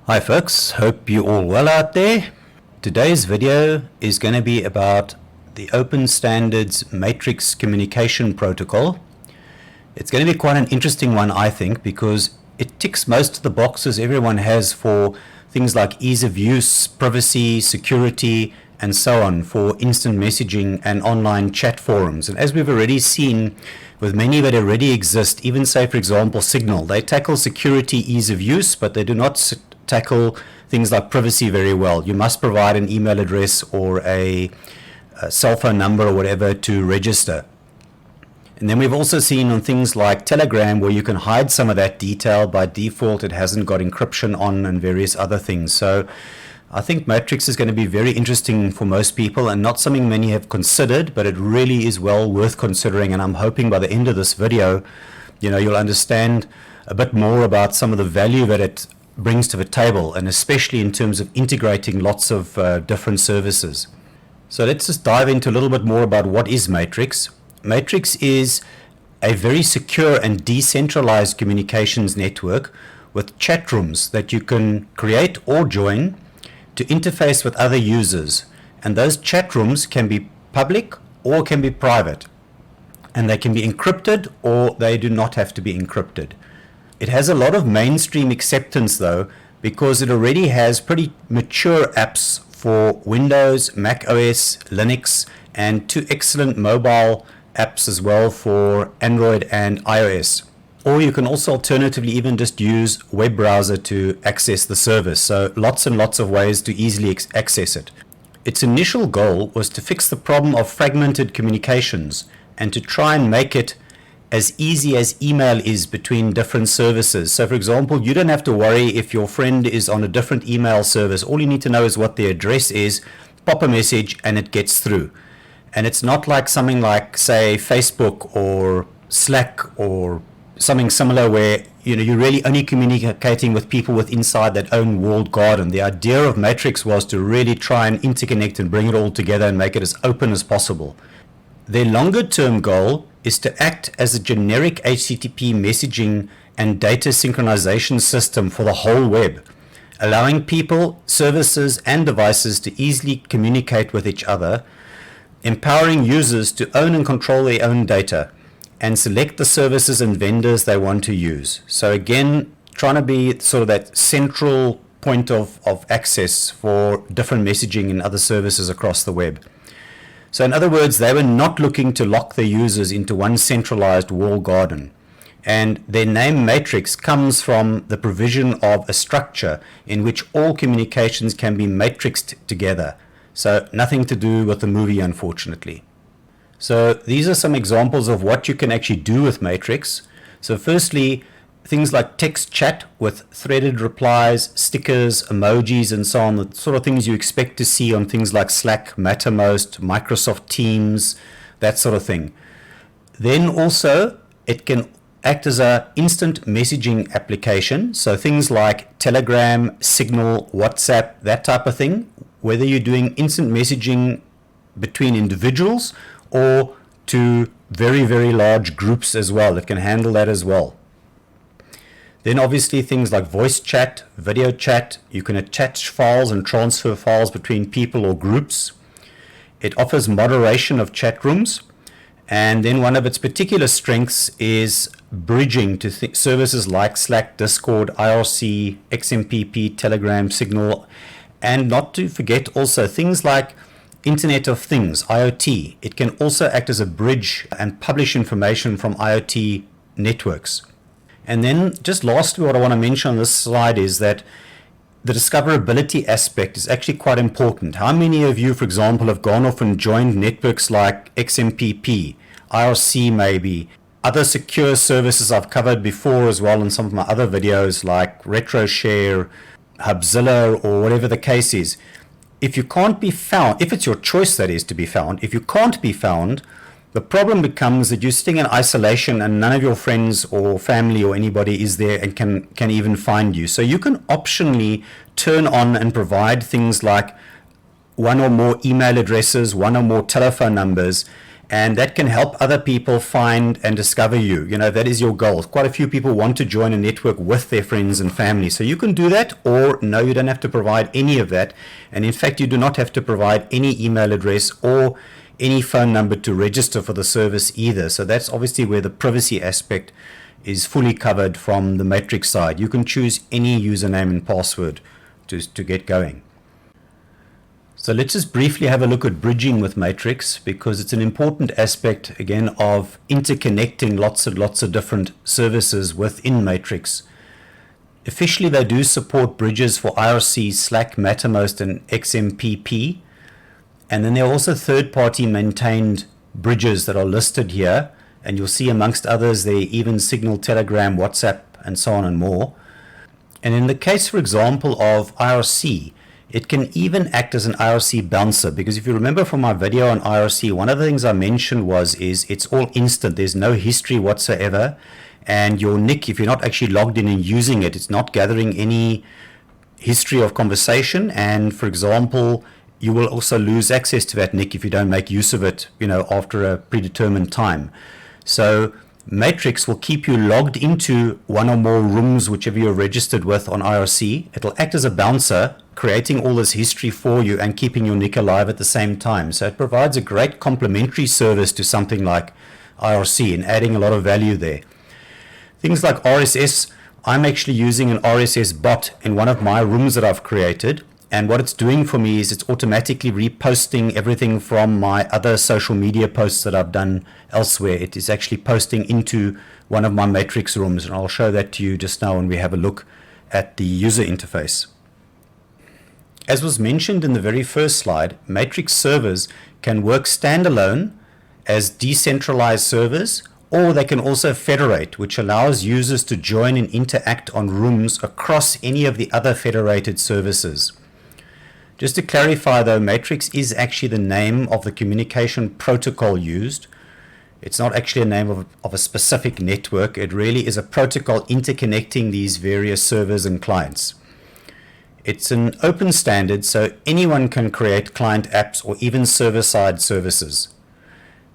Hi folks, hope you're all well out there. Today's video is going to be about the Open Standards Matrix Communication Protocol. It's going to be quite an interesting one, I think, because it ticks most of the boxes everyone has for things like ease of use, privacy, security, and so on for instant messaging and online chat forums. And as we've already seen with many that already exist, even say for example Signal, they tackle security, ease of use, but they do not tackle things like privacy very well. You must provide an email address or a cell phone number or whatever to register. And then we've also seen on things like Telegram where you can hide some of that detail. By default it hasn't got encryption on and various other things. So I think Matrix is going to be very interesting for most people and not something many have considered, but it really is well worth considering, and I'm hoping by the end of this video you'll understand a bit more about some of the value that it brings to the table, and especially in terms of integrating lots of different services. So let's just dive into a little bit more about what is Matrix. Matrix is a very secure and decentralized communications network with chat rooms that you can create or join to interface with other users, and those chat rooms can be public or can be private, and they can be encrypted or they do not have to be encrypted. It has a lot of mainstream acceptance though, because it already has pretty mature apps for Windows, Mac OS, Linux, and 2 excellent mobile apps as well for Android and iOS. Or you can also alternatively even just use web browser to access the service. So lots and lots of ways to easily access it. Its initial goal was to fix the problem of fragmented communications and to try and make it as easy as email is between different services. So for example, you don't have to worry if your friend is on a different email service. All you need to know is what their address is, pop a message and it gets through. And it's not like something like, say, Facebook or Slack or something similar where you're really only communicating with people with inside that own walled garden. The idea of Matrix was to really try and interconnect and bring it all together and make it as open as possible. Their longer term goal is to act as a generic HTTP messaging and data synchronization system for the whole web, allowing people, services, and devices to easily communicate with each other, empowering users to own and control their own data, and select the services and vendors they want to use. So again, trying to be sort of that central point of access for different messaging and other services across the web. So in other words, they were not looking to lock their users into one centralized walled garden. And their name Matrix comes from the provision of a structure in which all communications can be matrixed together. So nothing to do with the movie, unfortunately. So these are some examples of what you can actually do with Matrix. So firstly, things like text chat with threaded replies, stickers, emojis, and so on, the sort of things you expect to see on things like Slack, Mattermost, Microsoft Teams, that sort of thing. Then also, it can act as an instant messaging application. So things like Telegram, Signal, WhatsApp, that type of thing, whether you're doing instant messaging between individuals or to very, very large groups as well. It can handle that as well. Then obviously things like voice chat, video chat, you can attach files and transfer files between people or groups. It offers moderation of chat rooms. And then one of its particular strengths is bridging to services like Slack, Discord, IRC, XMPP, Telegram, Signal, and not to forget also things like Internet of Things, IoT. It can also act as a bridge and publish information from IoT networks. And then just lastly, what I want to mention on this slide is that the discoverability aspect is actually quite important. How many of you, for example, have gone off and joined networks like XMPP, IRC maybe, other secure services I've covered before as well in some of my other videos like RetroShare, Hubzilla, or whatever the case is. If you can't be found, if it's your choice that is to be found, if you can't be found, the problem becomes that you're sitting in isolation and none of your friends or family or anybody is there and can even find you. So you can optionally turn on and provide things like one or more email addresses, one or more telephone numbers, and that can help other people find and discover you. You know, that is your goal. Quite a few people want to join a network with their friends and family. So you can do that, or no, you don't have to provide any of that. And in fact, you do not have to provide any email address or any phone number to register for the service either. So that's obviously where the privacy aspect is fully covered from the Matrix side. You can choose any username and password to get going. So let's just briefly have a look at bridging with Matrix, because it's an important aspect, again, of interconnecting lots of different services within Matrix. Officially, they do support bridges for IRC, Slack, Mattermost, and XMPP. And then there are also third-party maintained bridges that are listed here. And you'll see amongst others, there even Signal, Telegram, WhatsApp, and so on and more. And in the case, for example, of IRC, it can even act as an IRC bouncer, because if you remember from my video on IRC, one of the things I mentioned is it's all instant. There's no history whatsoever. And your nick, if you're not actually logged in and using it, it's not gathering any history of conversation. And for example, you will also lose access to that nick if you don't make use of it, you know, after a predetermined time. So Matrix will keep you logged into one or more rooms, whichever you're registered with on IRC. It'll act as a bouncer, creating all this history for you and keeping your nick alive at the same time. So it provides a great complementary service to something like IRC and adding a lot of value there. Things like RSS, I'm actually using an RSS bot in one of my rooms that I've created. And what it's doing for me is it's automatically reposting everything from my other social media posts that I've done elsewhere. It is actually posting into one of my Matrix rooms, and I'll show that to you just now when we have a look at the user interface. As was mentioned in the very first slide, Matrix servers can work standalone as decentralized servers, or they can also federate, which allows users to join and interact on rooms across any of the other federated services. Just to clarify though, Matrix is actually the name of the communication protocol used. It's not actually a name of a specific network. It really is a protocol interconnecting these various servers and clients. It's an open standard, so anyone can create client apps or even server-side services.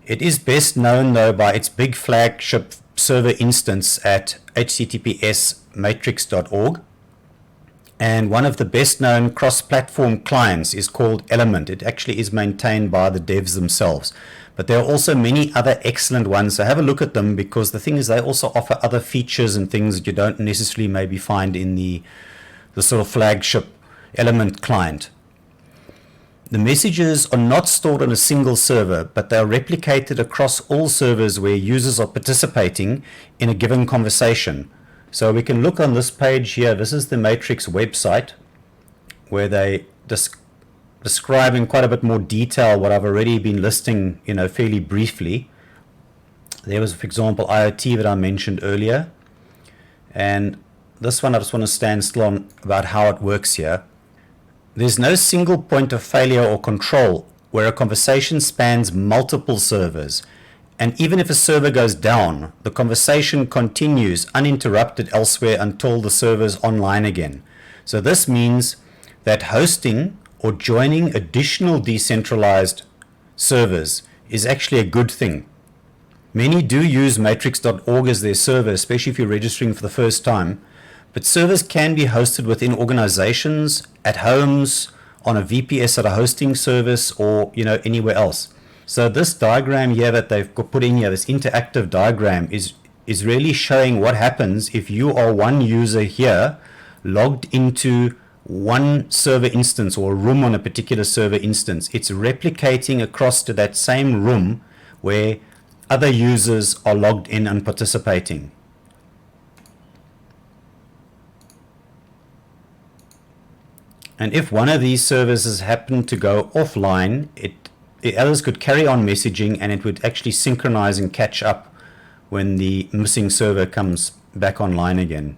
It is best known though by its big flagship server instance at https://matrix.org. And one of the best known cross-platform clients is called Element. It actually is maintained by the devs themselves. But there are also many other excellent ones, so have a look at them, because the thing is they also offer other features and things that you don't necessarily maybe find in the sort of flagship Element client. The messages are not stored on a single server, but they are replicated across all servers where users are participating in a given conversation. So we can look on this page here. This is the Matrix website, where they describe in quite a bit more detail what I've already been listing, you know, fairly briefly. There was, for example, IoT that I mentioned earlier. And this one I just want to stand still on about how it works here. There's no single point of failure or control where a conversation spans multiple servers. And even if a server goes down, the conversation continues uninterrupted elsewhere until the server's online again. So this means that hosting or joining additional decentralized servers is actually a good thing. Many do use matrix.org as their server, especially if you're registering for the first time. But servers can be hosted within organizations, at homes, on a VPS at a hosting service, or anywhere else. So this diagram here that they've put in here, this interactive diagram, is really showing what happens if you are one user here logged into one server instance or a room on a particular server instance. It's replicating across to that same room where other users are logged in and participating. And if one of these services happened to go offline, the others could carry on messaging, and it would actually synchronize and catch up when the missing server comes back online again.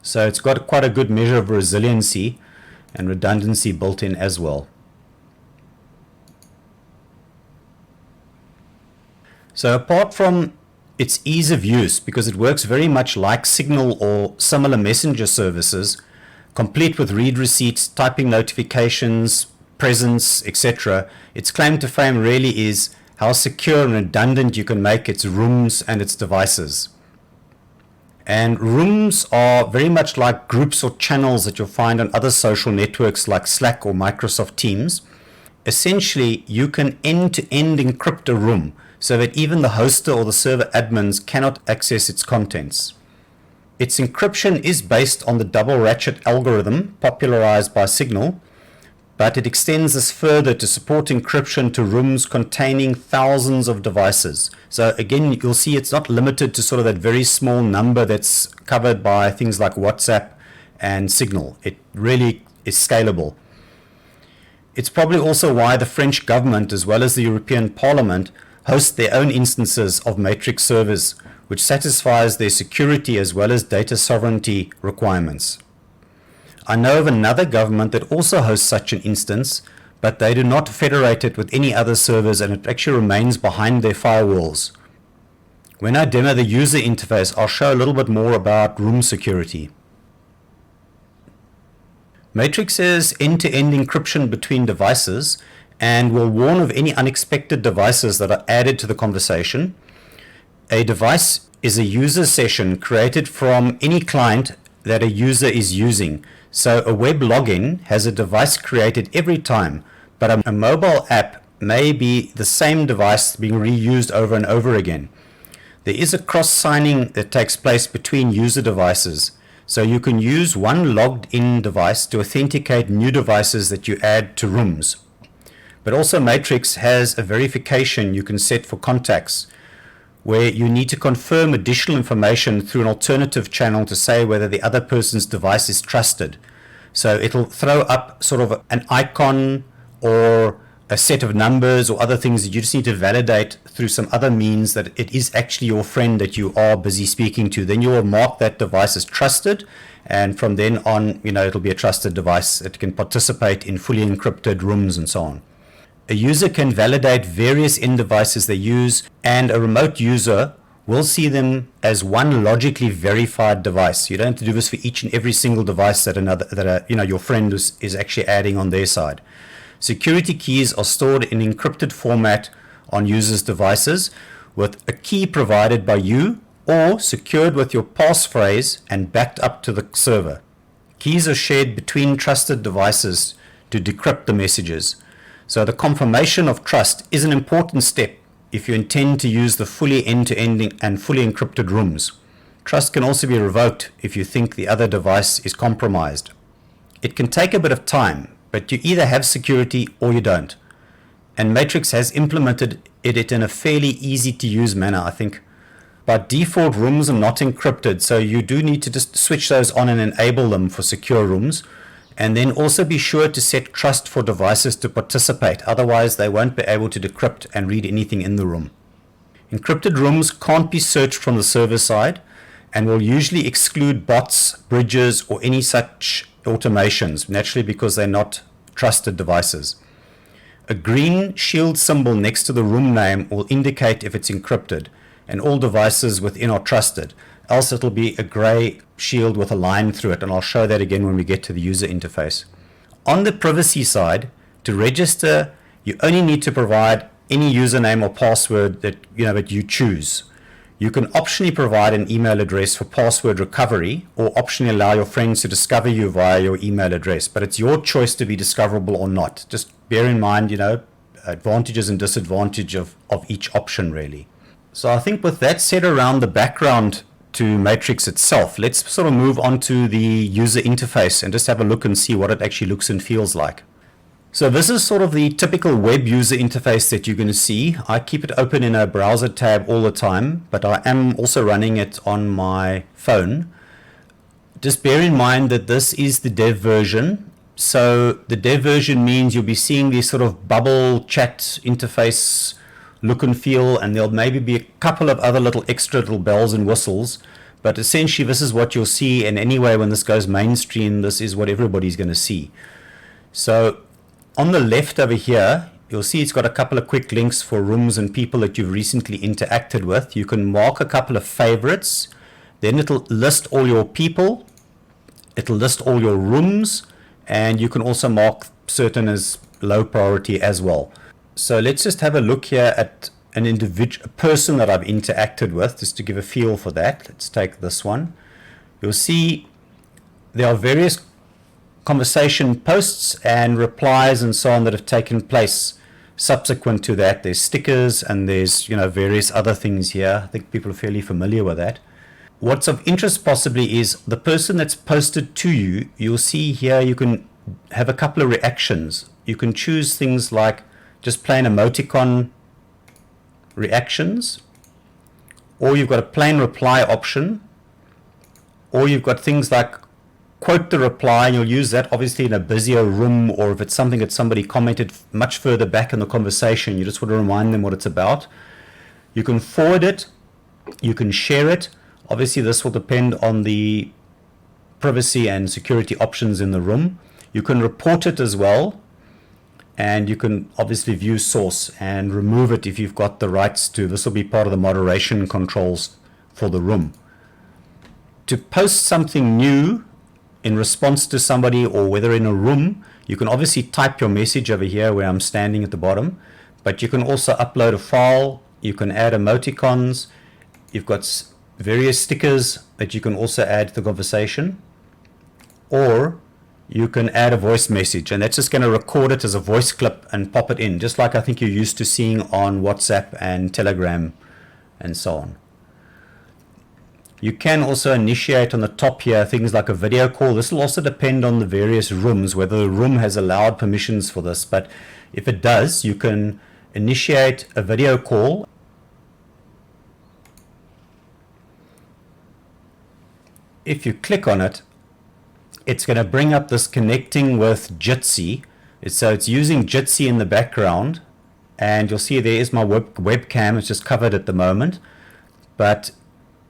So it's got quite a good measure of resiliency and redundancy built in as well. So apart from its ease of use, because it works very much like Signal or similar messenger services, complete with read receipts, typing notifications, presence, etc. Its claim to fame really is how secure and redundant you can make its rooms and its devices. And rooms are very much like groups or channels that you'll find on other social networks like Slack or Microsoft Teams. Essentially, you can end-to-end encrypt a room so that even the hoster or the server admins cannot access its contents. Its encryption is based on the double ratchet algorithm popularized by Signal, but it extends this further to support encryption to rooms containing thousands of devices. So again, you'll see it's not limited to sort of that very small number that's covered by things like WhatsApp and Signal. It really is scalable. It's probably also why the French government, as well as the European Parliament, host their own instances of matrix servers, which satisfies their security as well as data sovereignty requirements. I know of another government that also hosts such an instance, but they do not federate it with any other servers, and it actually remains behind their firewalls. When I demo the user interface, I'll show a little bit more about room security. Matrix is end-to-end encryption between devices and will warn of any unexpected devices that are added to the conversation. A device is a user session created from any client that a user is using. So a web login has a device created every time, but a mobile app may be the same device being reused over and over again. There is a cross-signing that takes place between user devices. So you can use one logged-in device to authenticate new devices that you add to rooms. But also Matrix has a verification you can set for contacts, where you need to confirm additional information through an alternative channel to say whether the other person's device is trusted. So it'll throw up sort of an icon or a set of numbers or other things that you just need to validate through some other means that it is actually your friend that you are busy speaking to. Then you will mark that device as trusted, and from then on, it'll be a trusted device. It can participate in fully encrypted rooms and so on. A user can validate various end devices they use, and a remote user will see them as one logically verified device. You don't have to do this for each and every single device that your friend is actually adding on their side. Security keys are stored in encrypted format on users' devices with a key provided by you or secured with your passphrase and backed up to the server. Keys are shared between trusted devices to decrypt the messages. So the confirmation of trust is an important step if you intend to use the fully end-to-end and fully encrypted rooms. Trust can also be revoked if you think the other device is compromised. It can take a bit of time, but you either have security or you don't. And Matrix has implemented it in a fairly easy to use manner, I think. By default, rooms are not encrypted, so you do need to just switch those on and enable them for secure rooms. And then also be sure to set trust for devices to participate, otherwise they won't be able to decrypt and read anything in the room. Encrypted rooms can't be searched from the server side and will usually exclude bots, bridges, or any such automations, naturally because they're not trusted devices. A green shield symbol next to the room name will indicate if it's encrypted, and all devices within are trusted. Else it'll be a gray shield with a line through it, and I'll show that again when we get to the user interface. On the privacy side, to register, you only need to provide any username or password that you choose. You can optionally provide an email address for password recovery, or optionally allow your friends to discover you via your email address, but it's your choice to be discoverable or not. Just bear in mind, advantages and disadvantages of each option really. So I think with that said around the background to Matrix itself, let's sort of move on to the user interface and just have a look and see what it actually looks and feels like. So this is sort of the typical web user interface that you're going to see. I keep it open in a browser tab all the time, but I am also running it on my phone. Just bear in mind that this is the dev version. So the dev version means you'll be seeing this sort of bubble chat interface look and feel, and there'll maybe be a couple of other extra little bells and whistles, but essentially this is what you'll see, and anyway when this goes mainstream, this is what everybody's going to see. So on the left over here, you'll see it's got a couple of quick links for rooms and people that you've recently interacted with. You can mark a couple of favorites, then it'll list all your people, it'll list all your rooms, and you can also mark certain as low priority as well. So let's just have a look here at an individual person that I've interacted with, just to give a feel for that. Let's take this one. You'll see there are various conversation posts and replies and so on that have taken place subsequent to that. There's stickers and there's various other things here. I think people are fairly familiar with that. What's of interest possibly is the person that's posted to you. You'll see here you can have a couple of reactions. You can choose things like just plain emoticon reactions, or you've got a plain reply option, or you've got things like quote the reply, and you'll use that obviously in a busier room, or if it's something that somebody commented much further back in the conversation, you just want to remind them what it's about. You can forward it, you can share it. Obviously this will depend on the privacy and security options in the room. You can report it as well, and you can obviously view source and remove it if you've got the rights to. This will be part of the moderation controls for the room. To post something new in response to somebody, or whether in a room, you can obviously type your message over here where I'm standing at the bottom, but you can also upload a file, you can add emoticons, you've got various stickers that you can also add to the conversation, or you can add a voice message, and that's just going to record it as a voice clip and pop it in, just like I think you're used to seeing on WhatsApp and Telegram and so on. You can also initiate on the top here things like a video call. This will also depend on the various rooms, whether the room has allowed permissions for this, but if it does, you can initiate a video call. If you click on it, it's going to bring up this connecting with Jitsi. So it's using Jitsi in the background, and you'll see there is my webcam. It's just covered at the moment, but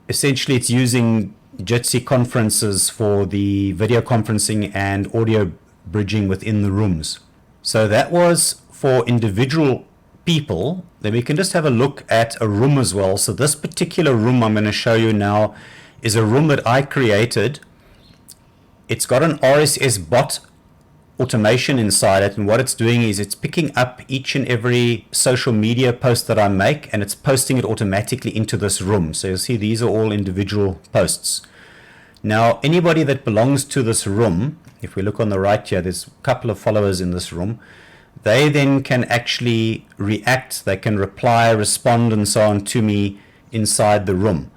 essentially it's using Jitsi conferences for the video conferencing and audio bridging within the rooms. So that was for individual people. Then we can just have a look at a room as well. So this particular room I'm going to show you now is a room that I created. It's got an RSS Bot automation inside it, and what it's doing is it's picking up each and every social media post that I make, and it's posting it automatically into this room. So you'll see these are all individual posts. Now anybody that belongs to this room, if we look on the right here, there's a couple of followers in this room. They then can actually react, they can reply, respond and so on to me inside the room.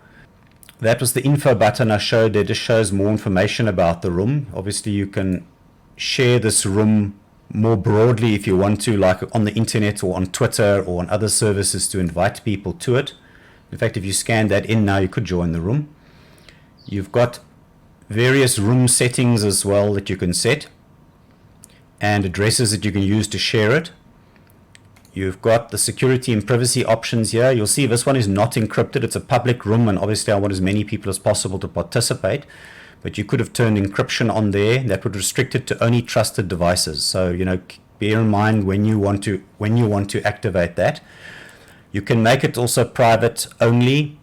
That was the info button I showed. It just shows more information about the room. Obviously you can share this room more broadly if you want to, like on the internet or on Twitter or on other services, to invite people to it. In fact, if you scan that in now, you could join the room. You've got various room settings as well that you can set, and addresses that you can use to share it. You've got the security and privacy options here. You'll see this one is not encrypted. It's a public room, and obviously I want as many people as possible to participate. But you could have turned encryption on there. That would restrict it to only trusted devices. So, bear in mind when you want to activate that. You can make it also private only.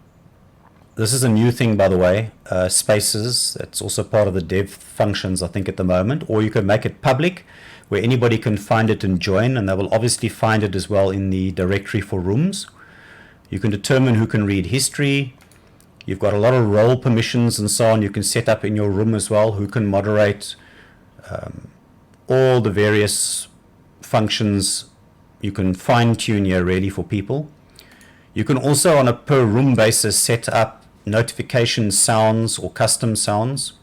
This is a new thing, by the way, spaces. That's also part of the dev functions, I think, at the moment. Or you can make it public, where anybody can find it and join, and they will obviously find it as well in the directory for rooms. You can determine who can read history. You've got a lot of role permissions and so on you can set up in your room as well, who can moderate, all the various functions you can fine-tune here really for people. You can also on a per room basis set up notification sounds or custom sounds.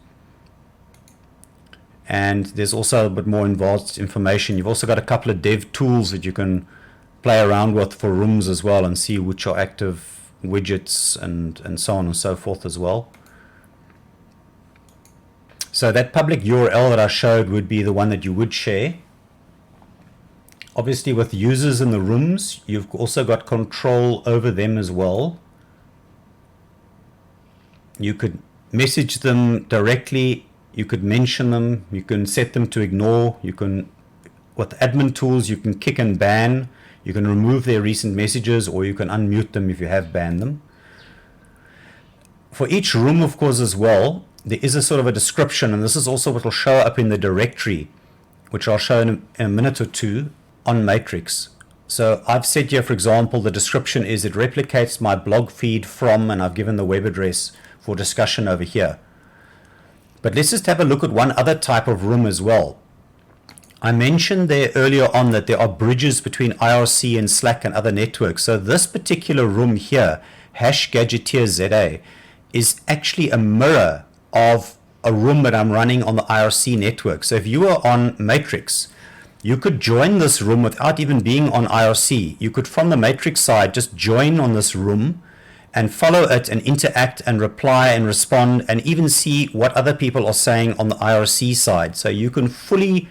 And there's also a bit more involved information. You've also got a couple of dev tools that you can play around with for rooms as well, and see which are active widgets and so on and so forth as well. So that public URL that I showed would be the one that you would share. Obviously with users in the rooms, you've also got control over them as well. You could message them directly. You could mention them, you can set them to ignore, you can, with admin tools, you can kick and ban, you can remove their recent messages, or you can unmute them if you have banned them. For each room, of course, as well, there is a sort of a description, and this is also what will show up in the directory which I'll show in a minute or two, on Matrix. So I've said here, for example, the description is it replicates my blog feed from, and I've given the web address for discussion over here. But let's just have a look at one other type of room as well. I mentioned there earlier on that there are bridges between IRC and Slack and other networks. So this particular room here, #gadgeteerZA, is actually a mirror of a room that I'm running on the IRC network. So if you are on Matrix, you could join this room without even being on IRC. You could, from the Matrix side, just join on this room and follow it and interact and reply and respond and even see what other people are saying on the IRC side. So you can fully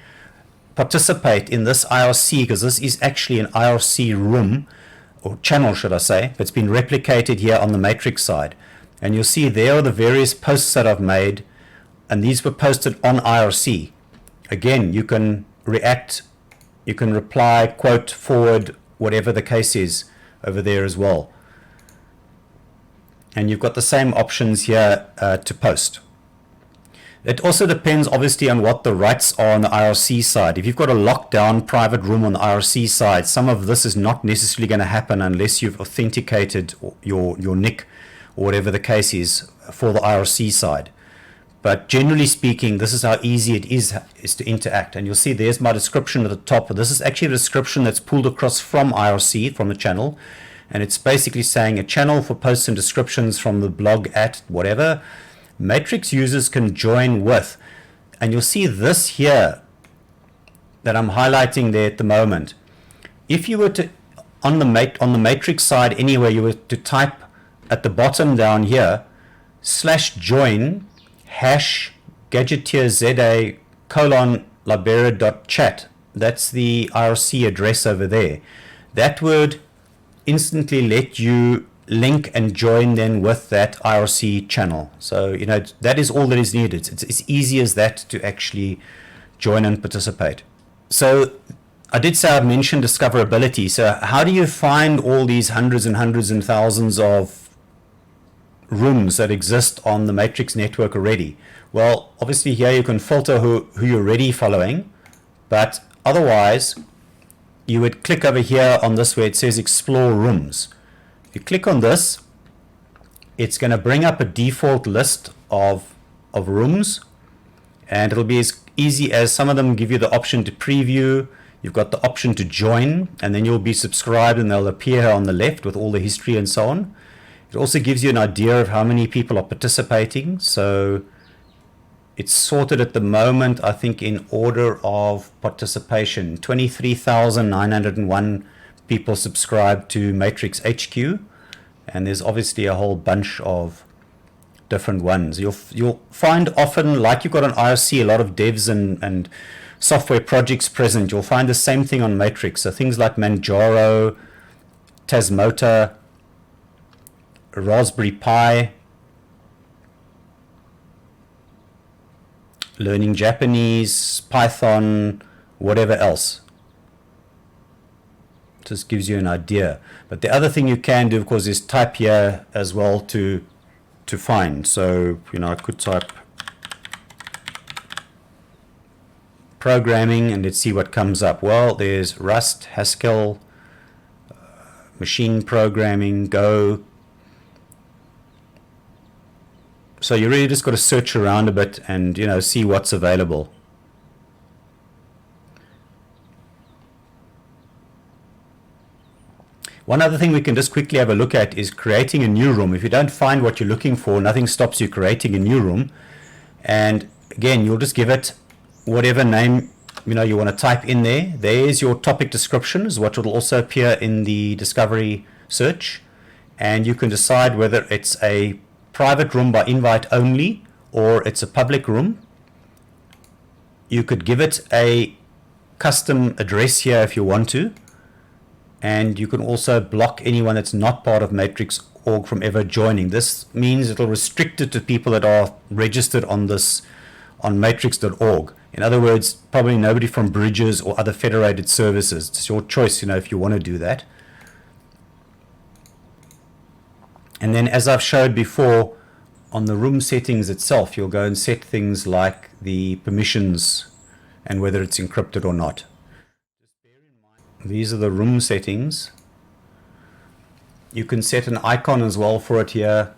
participate in this IRC, because this is actually an IRC room, or channel should I say. It's been replicated here on the Matrix side. And you'll see there are the various posts that I've made, and these were posted on IRC. Again, you can react, you can reply, quote, forward, whatever the case is over there as well. And you've got the same options here to post. It also depends obviously on what the rights are on the IRC side. If you've got a lockdown private room on the IRC side, some of this is not necessarily going to happen unless you've authenticated your nick or whatever the case is for the IRC side. But generally speaking, this is how easy it is to interact. And you'll see there's my description at the top. This is actually a description that's pulled across from IRC, from the channel. And it's basically saying a channel for posts and descriptions from the blog at whatever Matrix users can join with. And you'll see this here that I'm highlighting there at the moment. If you were to, on the Matrix side anyway, you were to type at the bottom down here, /join #gadgeteerza:/libera.chat. That's the IRC address over there. That would instantly let you link and join then with that IRC channel. So, you know, that is all that is needed. It's as easy as that to actually join and participate. So I did say I've mentioned discoverability. So how do you find all these hundreds and hundreds and thousands of rooms that exist on the Matrix network already? Well, obviously here you can filter who you're already following, but otherwise you would click over here on this where it says explore rooms. If you click on this, it's going to bring up a default list of rooms, and it'll be as easy as some of them give you the option to preview. You've got the option to join, and then you'll be subscribed and they'll appear here on the left with all the history and so on. It also gives you an idea of how many people are participating. So it's sorted at the moment, I think, in order of participation. 23,901 people subscribed to Matrix HQ, and there's obviously a whole bunch of different ones. You'll find often, like you've got on IRC, a lot of devs and software projects present. You'll find the same thing on Matrix. So things like Manjaro, Tasmota, Raspberry Pi, learning Japanese, Python, whatever else. Just gives you an idea. But the other thing you can do, of course, is type here as well to find. So, you know, I could type programming and let's see what comes up. Well, there's Rust, Haskell, machine programming, Go. So you really just got to search around a bit and, you know, see what's available. One other thing we can just quickly have a look at is creating a new room. If you don't find what you're looking for, nothing stops you creating a new room. And again, you'll just give it whatever name, you know, you want to type in there. There's your topic description, is what will also appear in the discovery search. And you can decide whether it's a private room by invite only or it's a public room. You could give it a custom address here if you want to. And you can also block anyone that's not part of Matrix.org from ever joining. This means it'll restrict it to people that are registered on this, on Matrix.org. In other words, probably nobody from Bridges or other federated services. It's your choice, you know, if you want to do that. And then, as I've showed before, on the room settings itself, you'll go and set things like the permissions and whether it's encrypted or not. These are the room settings. You can set an icon as well for it here,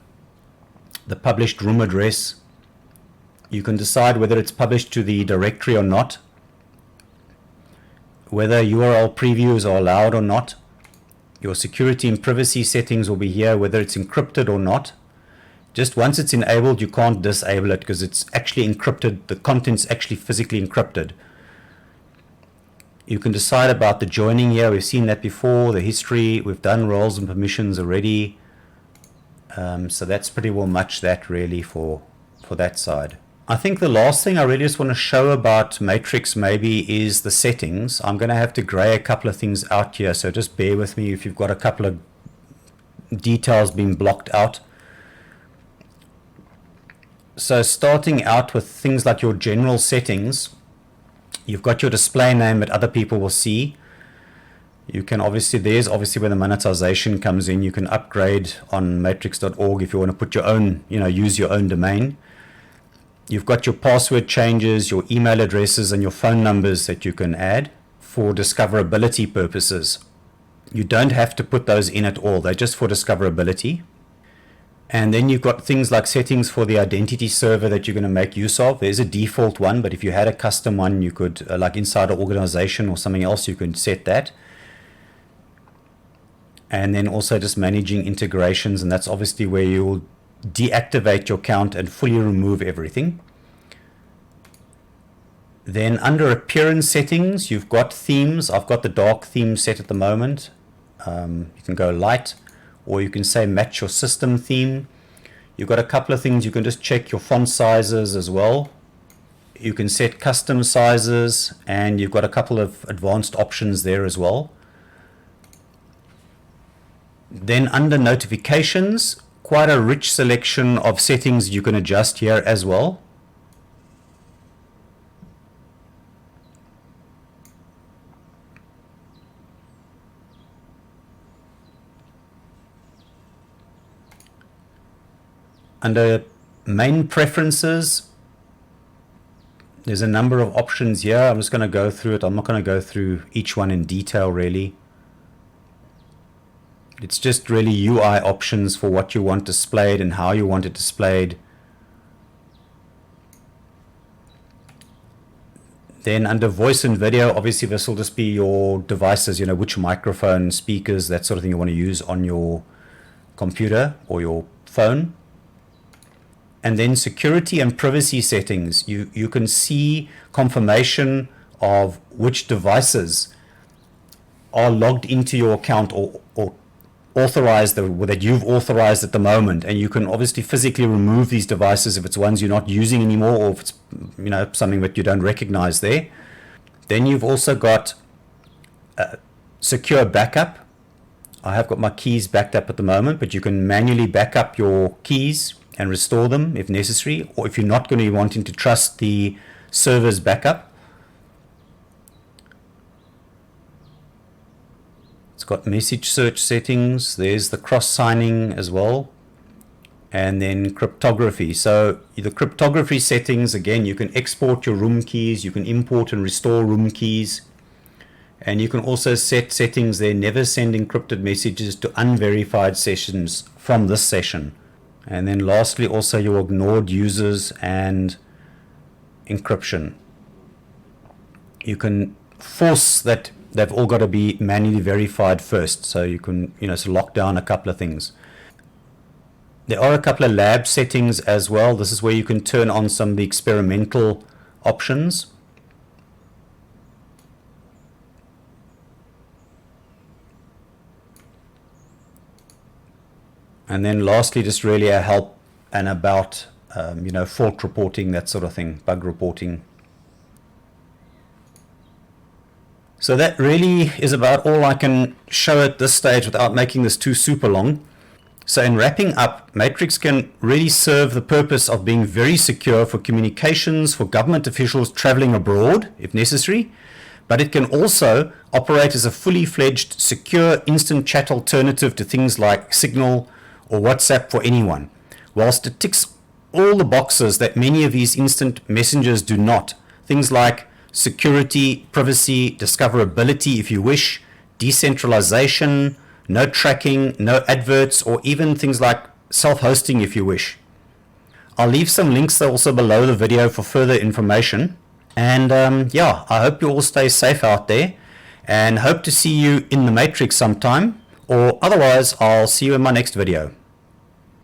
the published room address. You can decide whether it's published to the directory or not, whether URL previews are allowed or not. Your security and privacy settings will be here, whether it's encrypted or not. Just once it's enabled, you can't disable it because it's actually encrypted. The content's actually physically encrypted. You can decide about the joining here. We've seen that before, the history. We've done roles and permissions already. So that's pretty well much that really for that side. I think the last thing I really just want to show about Matrix maybe is the settings. I'm going to have to gray a couple of things out here, so just bear with me if you've got a couple of details being blocked out. So starting out with things like your general settings, you've got your display name that other people will see. You can there's obviously where the monetization comes in. You can upgrade on matrix.org if you want to put your own, use your own domain. You've got your password changes, your email addresses, and your phone numbers that you can add for discoverability purposes. You don't have to put those in at all. They're just for discoverability. And then you've got things like settings for the identity server that you're going to make use of. There's a default one, but if you had a custom one, you could, like inside an organization or something else, you can set that. And then also just managing integrations, and that's obviously where you'll deactivate your account and fully remove everything. Then under appearance settings, you've got themes. I've got the dark theme set at the moment. You can go light, or you can say match your system theme. You've got a couple of things. You can just check your font sizes as well. You can set custom sizes, and you've got a couple of advanced options there as well. Then under notifications, quite a rich selection of settings you can adjust here as well. Under main preferences, there's a number of options here. I'm just going to go through it. I'm not going to go through each one in detail really. It's just really UI options for what you want displayed and how you want it displayed. Then under voice and video, obviously this will just be your devices, which microphone, speakers, that sort of thing you want to use on your computer or your phone. And then security and privacy settings. You can see confirmation of which devices are logged into your account or authorized, that you've authorized at the moment, and you can obviously physically remove these devices if it's ones you're not using anymore, or if it's something that you don't recognize there. Then you've also got secure backup. I have got my keys backed up at the moment, but you can manually back up your keys and restore them if necessary, or if you're not going to be wanting to trust the server's backup. It's got message search settings. There's the cross signing as well, and then cryptography. So the cryptography settings, again, you can export your room keys, you can import and restore room keys, and you can also set settings there, never send encrypted messages to unverified sessions from this session. And then lastly, also your ignored users and encryption. You can force that they've all got to be manually verified first, so you can so lock down a couple of things. There are a couple of lab settings as well. This is where you can turn on some of the experimental options. And then lastly, just really a help and about fault reporting, that sort of thing, bug reporting. So that really is about all I can show at this stage without making this too super long. So in wrapping up, Matrix can really serve the purpose of being very secure for communications, for government officials traveling abroad if necessary, but it can also operate as a fully fledged secure instant chat alternative to things like Signal or WhatsApp for anyone, whilst it ticks all the boxes that many of these instant messengers do not. Things like security, privacy, discoverability if you wish, decentralization, no tracking, no adverts, or even things like self-hosting if you wish. I'll leave some links also below the video for further information. And yeah, I hope you all stay safe out there and hope to see you in the Matrix sometime, or otherwise I'll see you in my next video.